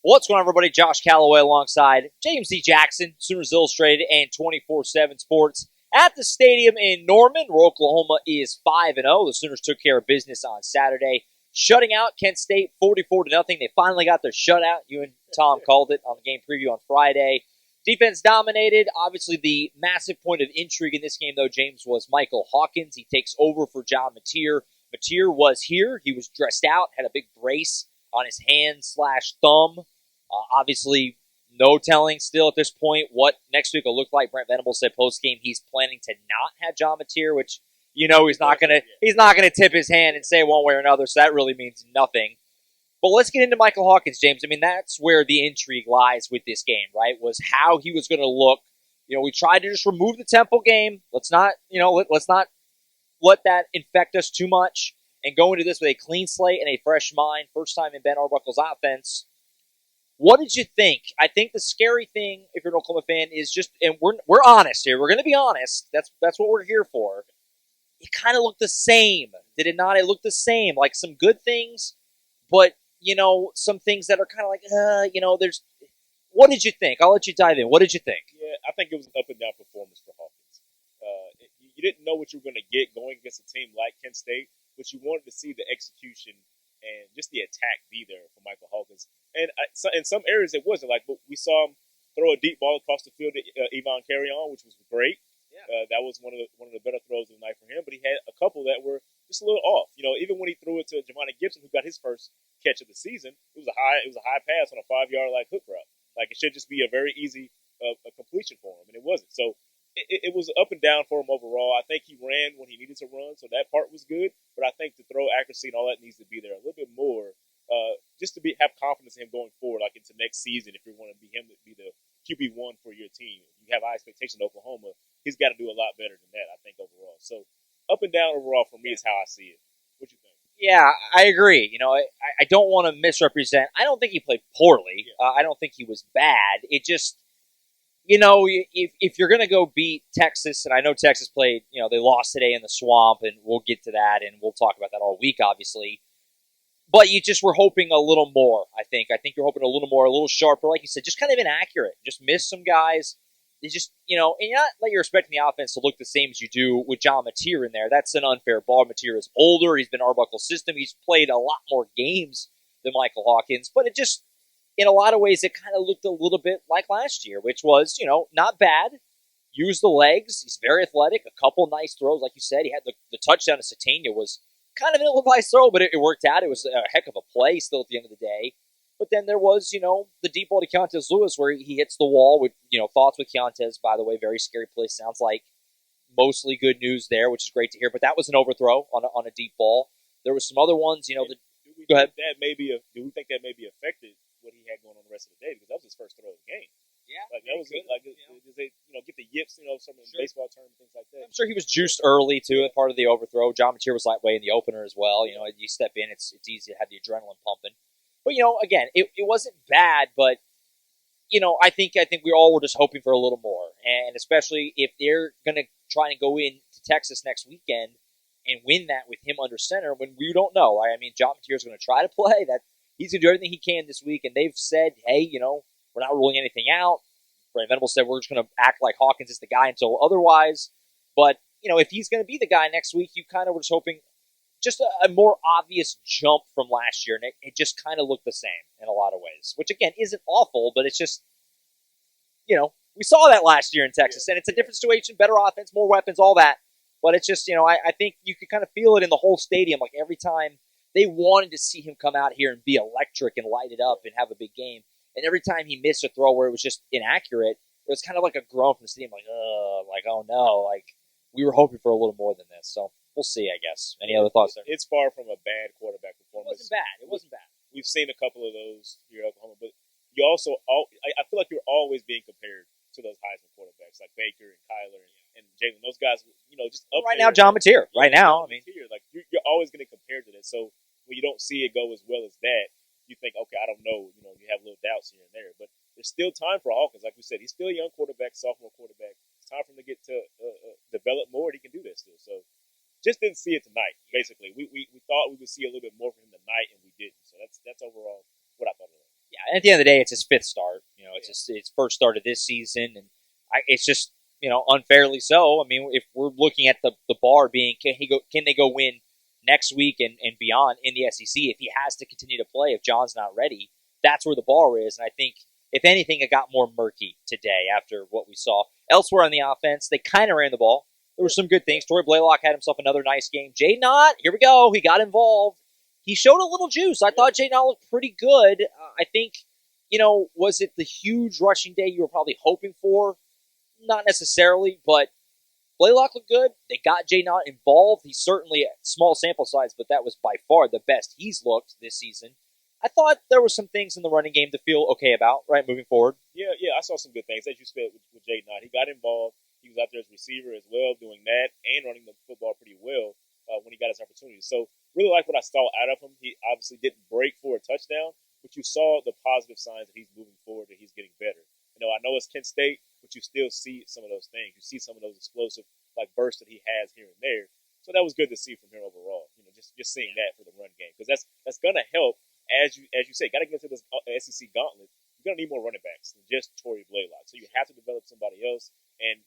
What's going on, everybody? Josh Callaway alongside James D. Jackson, Sooners Illustrated, and 24/7 Sports at the stadium in Norman, where Oklahoma is 5-0. The Sooners took care of business on Saturday, shutting out Kent State 44-0. They finally got their shutout. You and Tom called it on the game preview on Friday. Defense dominated. Obviously, the massive point of intrigue in this game, though, James, was Michael Hawkins. He takes over for John Mateer. Mateer was here. He was dressed out, had a big brace on his hand/thumb. Obviously, no telling still at this point what next week will look like. Brent Venables said post-game he's planning to not have John Mateer, which he's not gonna tip his hand and say one way or another, so that really means nothing. But let's get into Michael Hawkins, James. I mean, that's where the intrigue lies with this game, right? Was how he was going to look. We tried to just remove the Temple game. Let's not let that infect us too much and go into this with a clean slate and a fresh mind. First time in Ben Arbuckle's offense. What did you think? I think the scary thing, if you're an Oklahoma fan, is just, and we're honest here. We're going to be honest. That's what we're here for. It kind of looked the same, did it not? It looked the same, like some good things, but some things that are kind of like, there's. What did you think? I'll let you dive in. What did you think? Yeah, I think it was an up and down performance for Hawkins. You didn't know what you were going to get going against a team like Kent State, but you wanted to see the execution and just the attack be there for Michael Hawkins. And in some areas it wasn't. Like, but we saw him throw a deep ball across the field to Yvonne Carry-On, which was great. Yeah. That was one of the better throws of the night for him. But he had a couple that were just a little off. Even when he threw it to Javonte Gibson, who got his first catch of the season, it was a high pass on a 5-yard hook route. Like, it should just be a very easy a completion for him, and it wasn't. So it was up and down for him overall. I think he ran when he needed to run, so that part was good. But I think the throw accuracy and all that needs to be there a little bit more, just to have confidence in him going forward, like into next season. If you want to be him to be the QB1 for your team, you have high expectations in Oklahoma. He's got to do a lot better than that, I think, overall. So up and down overall for me is how I see it. What you think? Yeah, I agree. I don't want to misrepresent. I don't think he played poorly. Yeah. I don't think he was bad. It just, if you're going to go beat Texas, and I know Texas played, they lost today in the swamp, and we'll get to that, and we'll talk about that all week, obviously. But you just were hoping a little more, I think. I think you're hoping a little more, a little sharper. Like you said, just kind of inaccurate. Just missed some guys. They just, and you're not like you're expecting the offense to look the same as you do with John Mateer in there. That's an unfair ball. Mateer is older. He's been Arbuckle's system. He's played a lot more games than Michael Hawkins. But it just, in a lot of ways, it kind of looked a little bit like last year, which was, not bad. Use the legs. He's very athletic. A couple nice throws. Like you said, he had the touchdown to Satania was kind of an ill-advised throw, but it worked out. It was a heck of a play still at the end of the day. But then there was, the deep ball to Keontez Lewis where he hits the wall with, thoughts with Keontez, by the way, very scary play. Sounds like mostly good news there, which is great to hear. But that was an overthrow on a deep ball. There was some other ones, go ahead. Do we think that maybe affected what he had going on the rest of the day? Because that was his first throw of the game. Yeah. Like, that was get the yips, some of the baseball terms, things like that. I'm sure he was juiced early, too, part of the overthrow. John Mateer was that way in the opener as well. You step in, it's easy to have the adrenaline pumping. But, again, it wasn't bad, but, I think we all were just hoping for a little more. And especially if they're going to try and go into Texas next weekend and win that with him under center when we don't know. I mean, John Mateer is going to try to play. That he's going to do everything he can this week. And they've said, hey, we're not ruling anything out. Brent Venables said we're just going to act like Hawkins is the guy until otherwise. But, if he's going to be the guy next week, you kind of were just hoping just a more obvious jump from last year. And it just kind of looked the same in a lot of ways, which, again, isn't awful, but it's just, we saw that last year in Texas. And it's a different situation, better offense, more weapons, all that. But it's just, I think you could kind of feel it in the whole stadium. Like every time they wanted to see him come out here and be electric and light it up and have a big game. And every time he missed a throw where it was just inaccurate, it was kind of like a groan from the stadium, oh no, we were hoping for a little more than this. So we'll see, I guess. Any other thoughts there? It's far from a bad quarterback performance. It wasn't bad. We've seen a couple of those here at Oklahoma, but you also, I feel like you're always being compared to those Heisman quarterbacks like Baker and Kyler and Jalen. Those guys, just up right there. now, John Mateer. Right now, like you're always going to compare to that. So when you don't see it go as well as that, you think, okay, I don't know. You have little doubts here and there, but there's still time for Hawkins. Like we said, he's still a young quarterback, sophomore quarterback. It's time for him to get to develop more, and he can do that still. So just didn't see it tonight. Basically, we thought we would see a little bit more from him tonight, and we didn't. So that's overall what I thought of it. Yeah, And at the end of the day, it's his fifth start. It's his first start of this season, and it's just unfairly so. I mean, if we're looking at the bar being can they go win next week and beyond in the SEC if he has to continue to play if John's not ready, that's where the bar is. And I think if anything, it got more murky today after what we saw elsewhere on the offense. They kind of ran the ball. There were some good things. Torrey Blaylock had himself another nice game. Jay Knott, here we go. He got involved. He showed a little juice. I thought Jay Knott looked pretty good. I think, was it the huge rushing day you were probably hoping for? Not necessarily, but Blaylock looked good. They got Jay Knott involved. He's certainly a small sample size, but that was by far the best he's looked this season. I thought there were some things in the running game to feel okay about, right, moving forward. Yeah, I saw some good things. As you said with Jay Knott, he got involved. He was out there as receiver as well, doing that and running the football pretty well when he got his opportunity. So really like what I saw out of him. He obviously didn't break for a touchdown, but you saw the positive signs that he's moving forward, that he's getting better. I know it's Kent State, but you still see some of those things. You see some of those explosive bursts that he has here and there. So that was good to see from him overall. Just seeing that for the run game, because that's going to help. As you say, got to get into this SEC gauntlet. You're going to need more running backs than just Torrey Blaylock. So you have to develop somebody else, and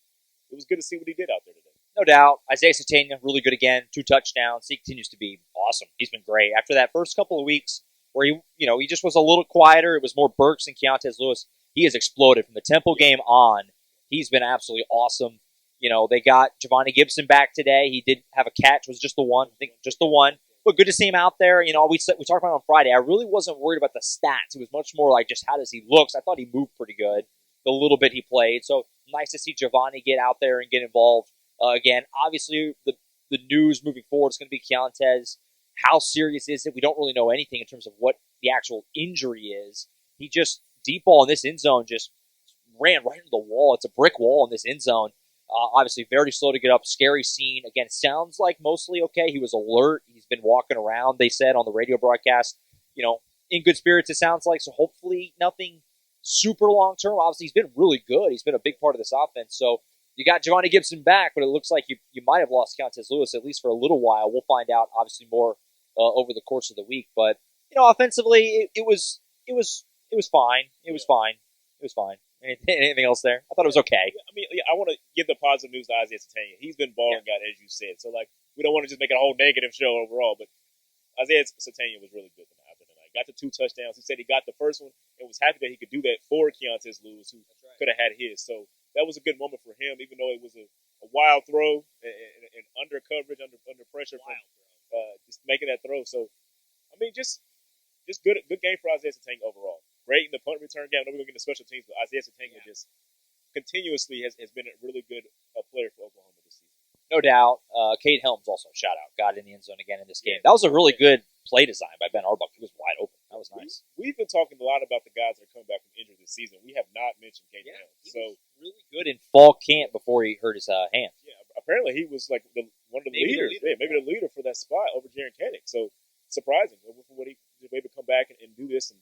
it was good to see what he did out there today. No doubt. Isaiah Satania, really good again. 2 touchdowns. He continues to be awesome. He's been great. After that first couple of weeks where he just was a little quieter, it was more Burks and Keontez Lewis. He has exploded from the Temple game on. He's been absolutely awesome. They got Giovanni Gibson back today. He did have a catch. It was just the one. I think just the one. But good to see him out there. We talked about it on Friday. I really wasn't worried about the stats. It was much more like just how does he look. I thought he moved pretty good the little bit he played. So nice to see Giovanni get out there and get involved again. Obviously, the news moving forward is going to be Keontez. How serious is it? We don't really know anything in terms of what the actual injury is. He just, deep ball in this end zone, just ran right into the wall. It's a brick wall in this end zone. Obviously, very slow to get up. Scary scene. Again, sounds like mostly okay. He was alert. He's been walking around, they said on the radio broadcast. In good spirits, it sounds like. So hopefully nothing super long-term. Obviously, he's been really good. He's been a big part of this offense. So you got Giovanni Gibson back, but it looks like you might have lost Keontez Lewis, at least for a little while. We'll find out, obviously, more over the course of the week. But, offensively, it was fine. It was fine. Anything else there? I thought it was okay. I want to give the positive news to Isaiah Satania. He's been balling out, as you said. So, we don't want to just make it a whole negative show overall, but Isaiah Satania was really good out there tonight. Got the 2 touchdowns. He said he got the first one and was happy that he could do that for Keontez Lewis, who could have had his. So that was a good moment for him, even though it was a wild throw and under coverage, under pressure from just making that throw. So, just good game for Isaiah Satania overall. Great in the punt return game. I know we're going to get into special teams, but Isaiah Satania just continuously has been a really good player for Oklahoma this season. No doubt. Cade Helms also, shout out, got in the end zone again in this game. That was a really good play design by Ben Arbuck. He was wide open. That was nice. We've been talking a lot about the guys that are coming back from injury this season. We have not mentioned Cade Helms. He was really good in fall camp before he hurt his hand. Yeah, apparently he was like one of the leaders. Maybe the leader for that spot over Jaren Kanak. So surprising for what he was able to come back and do this and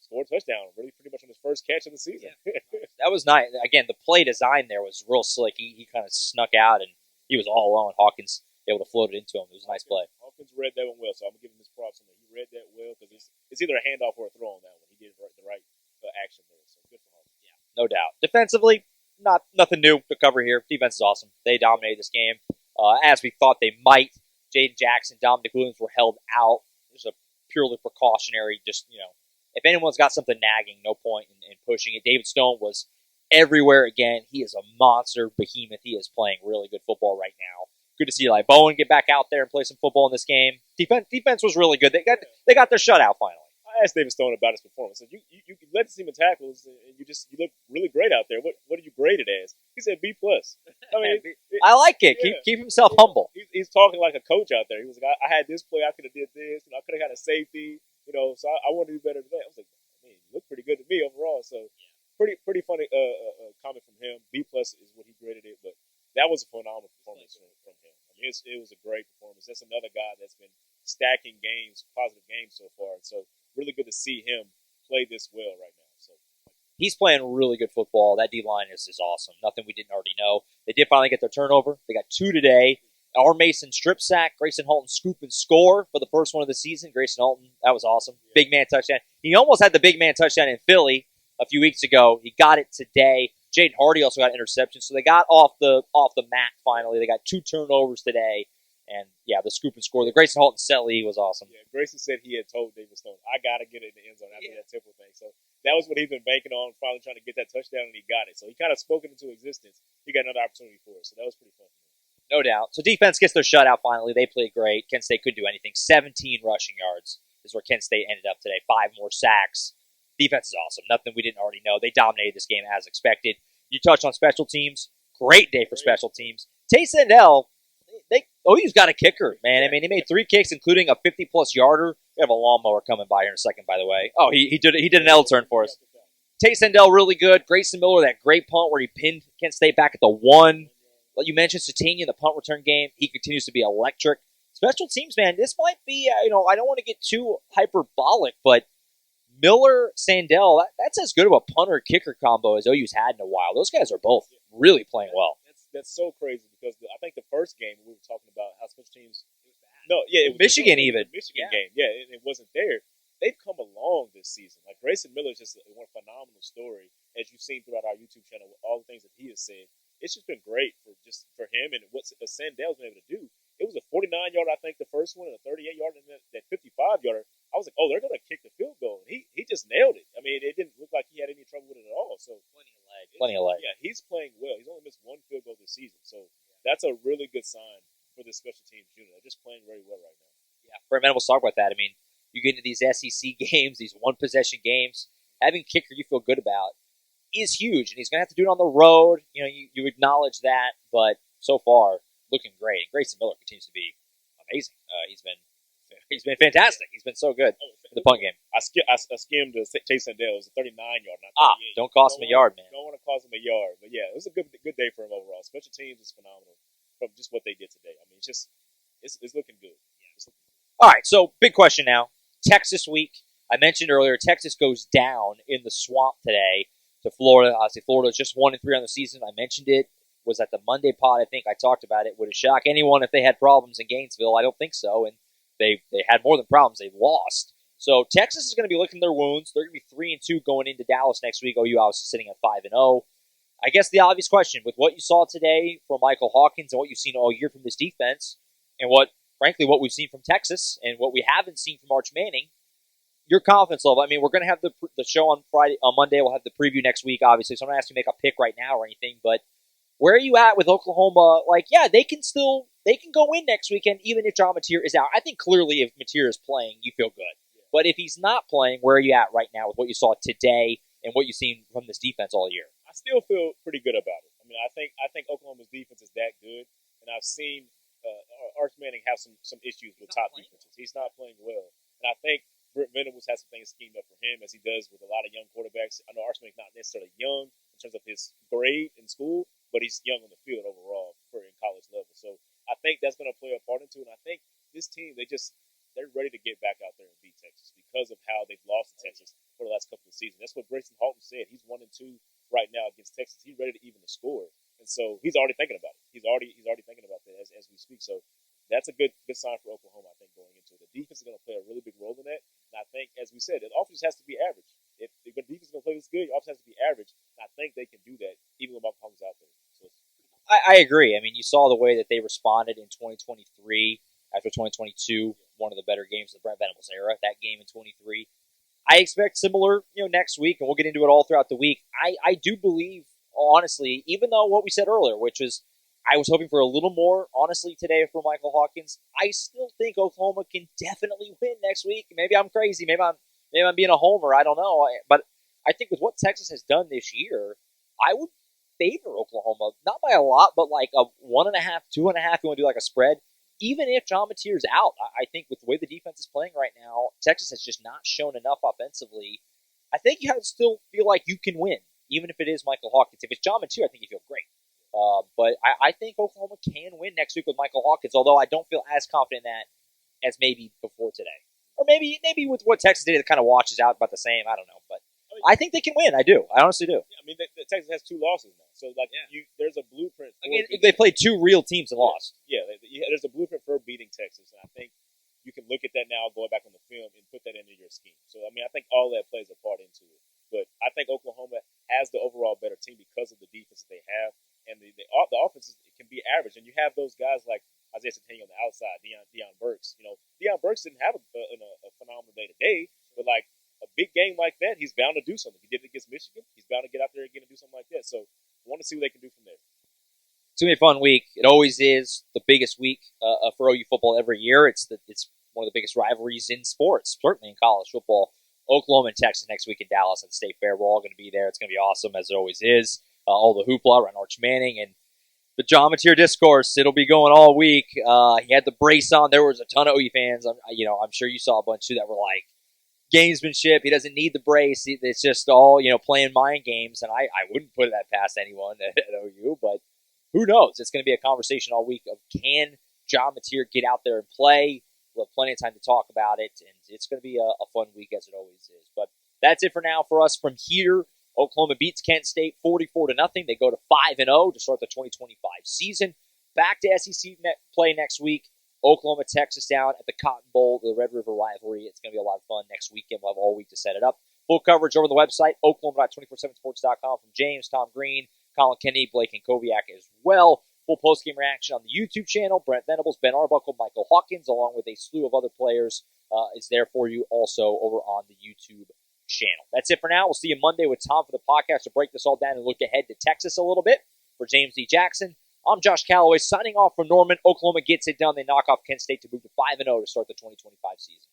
score a touchdown, really pretty much on his first catch of the season. Yeah. That was nice. Again, the play design there was real slick. He kind of snuck out, and he was all alone. Hawkins able to float it into him. It was a nice play. Hawkins read that one well, so I'm going to give him his props on that. He read that well because it's either a handoff or a throw on that one. He did the right action there, so good for Hawkins. Yeah, no doubt. Defensively, nothing new to cover here. Defense is awesome. They dominated this game. As we thought they might. Jaden Jackson, Dominic Williams were held out. It was a purely precautionary, if anyone's got something nagging, no point in pushing it. David Stone was everywhere again. He is a monster behemoth. He is playing really good football right now. Good to see Eli Bowen get back out there and play some football in this game. Defense was really good. They got their shutout finally. I asked David Stone about his performance. You led the team in tackles, and you look really great out there. What do you grade it as? He said B+. I like it. Keep himself humble. He's talking like a coach out there. He was like, I had this play. I could have did this. I could have got a safety. So I want to do better than that. I was like, you look pretty good to me overall. So pretty funny comment from him. B+ is what he graded it, but that was a phenomenal performance from him. It was a great performance. That's another guy that's been stacking games, positive games so far. And so really good to see him play this well right now. So he's playing really good football. That D-line is awesome. Nothing we didn't already know. They did finally get their turnover. They got 2 today. R. Mason strip sack, Grayson Halton scoop and score for the first one of the season. Grayson Halton, that was awesome. Yeah. Big man touchdown. He almost had the big man touchdown in Philly a few weeks ago. He got it today. Jaden Hardy also got an interception, so they got off the mat finally. They got 2 turnovers today, and yeah, the scoop and score. The Grayson Halton Selly was awesome. Yeah, Grayson said he had told David Stone, "I got to get it in the end zone after that Temple thing." So that was what he's been banking on, finally trying to get that touchdown, and he got it. So he kind of spoke it into existence. He got another opportunity for it, so that was pretty fun. No doubt. So defense gets their shutout finally. They played great. Kent State couldn't do anything. 17 rushing yards is where Kent State ended up today. 5 more sacks. Defense is awesome. Nothing we didn't already know. They dominated this game as expected. You touched on special teams. Great day for special teams. Tay Sandell, OU's got a kicker, man. I mean, he made 3 kicks, including a 50-plus yarder. We have a lawnmower coming by here in a second, by the way. Oh, he did an L turn for us. Tay Sandell, really good. Grayson Miller, that great punt where he pinned Kent State back at the 1. Like you mentioned, Satania in the punt return game. He continues to be electric. Special teams, man, this might be, I don't want to get too hyperbolic, but Miller, Sandell, that's as good of a punter-kicker combo as OU's had in a while. Those guys are both really playing well. That's so crazy because I think the first game we were talking about how special teams. It was Michigan even. Michigan game, and it wasn't there. They've come along this season. Like Grayson Miller is just one phenomenal story, as you've seen throughout our YouTube channel with all the things that he has said. It's just been great for him and what Sandell's been able to do. It was a 49-yarder, I think, the first one, and a 38-yarder, and that 55-yarder. I was like, oh, they're going to kick the field goal. And he just nailed it. I mean, it didn't look like he had any trouble with it at all. So Plenty of leg. Yeah, he's playing well. He's only missed 1 field goal this season. So that's a really good sign for this special teams unit. They're just playing very well right now. Yeah, for a minute, we'll talk about that. I mean, you get into these SEC games, these one-possession games, having a kicker you feel good about is huge, and he's going to have to do it on the road. You acknowledge that, but so far, looking great. And Grayson Miller continues to be amazing. He's been fantastic. He's been so good in the punt game. I skimmed the Tay Sandell. It was a 39-yard, not 38. Don't cost him a yard, man. Don't want to cost him a yard. But yeah, it was a good day for him overall. Special teams is phenomenal from just what they did today. I mean, it's looking good. Yeah, it's looking good. All right, so big question now. Texas week. I mentioned earlier, Texas goes down in the swamp today to Florida. Obviously, Florida's just 1-3 on the season. I mentioned it. Was at the Monday pod, I think I talked about it. Would it shock anyone if they had problems in Gainesville? I don't think so. And they had more than problems. They lost. So Texas is going to be licking their wounds. They're going to be 3-2 going into Dallas next week. OU obviously sitting at 5-0. I guess the obvious question, with what you saw today from Michael Hawkins and what you've seen all year from this defense, and what we've seen from Texas and what we haven't seen from Arch Manning, your confidence level. I mean, we're going to have the show on Monday. We'll have the preview next week, obviously. So I'm not asking you to make a pick right now or anything, but where are you at with Oklahoma? Like, yeah, they can go in next weekend even if John Mateer is out. I think clearly if Mateer is playing, you feel good. Yeah. But if he's not playing, where are you at right now with what you saw today and what you've seen from this defense all year? I still feel pretty good about it. I mean, I think Oklahoma's defense is that good, and I've seen Arch Manning have some issues with top defenses. He's not playing well, and I think Brent Venables has some things schemed up for him, as he does with a lot of young quarterbacks. I know Arch Manning's not necessarily young in terms of his grade in school, but he's young on the field overall for in college level. So I think that's going to play a part into it. And I think this team, they're ready to get back out there and beat Texas because of how they've lost to Texas for the last couple of seasons. That's what Grayson Halton said. He's 1-2 right now against Texas. He's ready to even the score. And so he's already thinking about it. He's already thinking about that as we speak. So that's a good sign for Oklahoma, I think, going into it. The defense is going to play a really big role in that. And I think, as we said, the offense has to be average. If the defense is going to play this good, the offense has to be average. And I think they can do that even with Mahomes out there. So I agree. I mean, you saw the way that they responded in 2023 after 2022, one of the better games of the Brent Venables era, that game in 23. I expect similar, next week, and we'll get into it all throughout the week. I do believe, honestly, even though what we said earlier, which was I was hoping for a little more, honestly, today for Michael Hawkins, I still think Oklahoma can definitely win next week. Maybe I'm crazy. Maybe I'm being a homer. I don't know. But I think with what Texas has done this year, I would favor Oklahoma, not by a lot, but like a 1.5, 2.5. You want to do like a spread. Even if John Mateer's out, I think with the way the defense is playing right now, Texas has just not shown enough offensively. I think you have to still feel like you can win, even if it is Michael Hawkins. If it's John Mateer, I think you feel great. But I think Oklahoma can win next week with Michael Hawkins, although I don't feel as confident in that as maybe before today. Or maybe with what Texas did, it kind of washes out about the same. I don't know. But I think they can win. I do. I honestly do. Yeah, I mean, Texas has 2 losses now. So, there's a blueprint. Again, they played 2 real teams and lost. Yeah, all that plays a part into it. But I think Oklahoma has the overall better team because of the defense that they have, and the offense can be average. And you have those guys like Isaiah Centennial on the outside, Deion Burks. Deion Burks didn't have a phenomenal day today, but like a big game like that, he's bound to do something. He did it against Michigan. He's bound to get out there again and do something like that. So I want to see what they can do from there. It's going to be a fun week. It always is the biggest week for OU football every year. It's one of the biggest rivalries in sports, certainly in college football. Oklahoma and Texas next week in Dallas at the State Fair. We're all going to be there. It's going to be awesome, as it always is. All the hoopla around Arch Manning and the John Mateer discourse. It'll be going all week. He had the brace on. There was a ton of OU fans. I'm sure you saw a bunch too that were like, gamesmanship. He doesn't need the brace. It's just all, playing mind games. And I wouldn't put that past anyone at OU, but who knows? It's going to be a conversation all week of can John Mateer get out there and play? We'll have plenty of time to talk about it, and it's going to be a fun week as it always is. But that's it for now for us from here. Oklahoma beats Kent State 44-0. They go to 5-0 to start the 2025 season. Back to SEC play next week. Oklahoma, Texas down at the Cotton Bowl, the Red River rivalry. It's going to be a lot of fun next weekend. We'll have all week to set it up. Full coverage over the website, oklahoma.247sports.com from James, Tom Green, Colin Kennedy, Blake, and Koviak as well. Full post-game reaction on the YouTube channel. Brent Venables, Ben Arbuckle, Michael Hawkins, along with a slew of other players, is there for you also over on the YouTube channel. That's it for now. We'll see you Monday with Tom for the podcast to break this all down and look ahead to Texas a little bit. For James D. Jackson, I'm Josh Callaway signing off from Norman. Oklahoma gets it done. They knock off Kent State to move to 5-0 to start the 2025 season.